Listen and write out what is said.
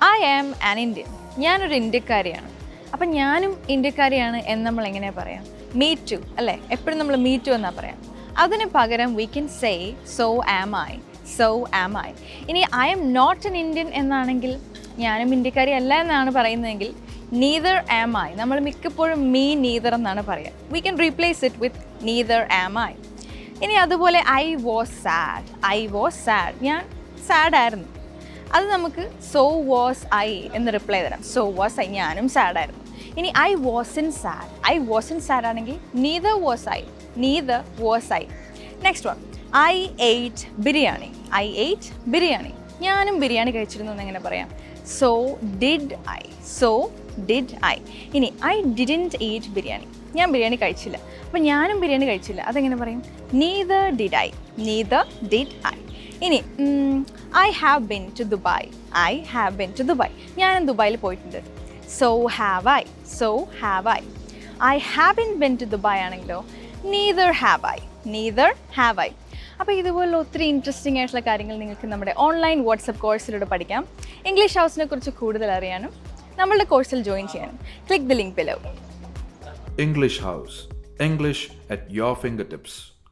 I am an Indian. ഞാനൊരു ഇന്ത്യക്കാരിയാണ്. അപ്പം ഞാനും ഇന്ത്യക്കാരിയാണ് എന്ന് നമ്മൾ എങ്ങനെയാണ് പറയാം? മീ ടു അല്ലേ? എപ്പോഴും നമ്മൾ മീ ടു എന്നാണ് പറയാം. അതിന് പകരം we can say so am I. So am I. ഇനി I am not an Indian എന്നാണെങ്കിൽ, ഞാനും ഇന്ത്യക്കാരി അല്ല എന്നാണ് പറയുന്നതെങ്കിൽ, നീദർ ആം ഐ. നമ്മൾ മിക്കപ്പോഴും മീ നീദർ എന്നാണ് പറയുക. We can replace it with neither am I. ഇനി അതുപോലെ I was sad. I was sad. ഞാൻ സാഡായിരുന്നു. അത് നമുക്ക് സോ വാസ് ഐ എന്ന് റിപ്ലൈ തരാം. So was I. ഞാനും സാഡായിരുന്നു. ഇനി I wasn't sad. I wasn't sad ആണെങ്കിൽ neither was I. Neither was I. Next one, I ate biryani. I ate biryani. ഞാനും ബിരിയാണി കഴിച്ചിരുന്നു എന്നെങ്ങനെ പറയാം? So did I. So did I. ഇനി ഐ ഡിഡൻറ്റ് ഈറ്റ് ബിരിയാണി. ഞാൻ ബിരിയാണി കഴിച്ചില്ല. അപ്പം ഞാനും ബിരിയാണി കഴിച്ചില്ല. അതെങ്ങനെ പറയും? Neither did I. Neither did I. ഇനി I have been to Dubai. I have been to Dubai. ഞാനും ദുബായിൽ പോയിട്ടുണ്ട്. So have I. So have I. I haven't been to Dubai ആണെങ്കിലോ neither have I. Neither have I. അപ്പോൾ ഇതുപോലുള്ള ഒത്തിരി interesting ആയിട്ടുള്ള കാര്യങ്ങൾ നിങ്ങൾക്ക് നമ്മുടെ ഓൺലൈൻ വാട്സപ്പ് കോഴ്സിലൂടെ പഠിക്കാം. ഇംഗ്ലീഷ് ഹൗസിനെ കുറിച്ച് കൂടുതൽ അറിയാനും നമ്മളുടെ കോഴ്സിൽ ജോയിൻ ചെയ്യാനും click the link below. English House. English at your fingertips.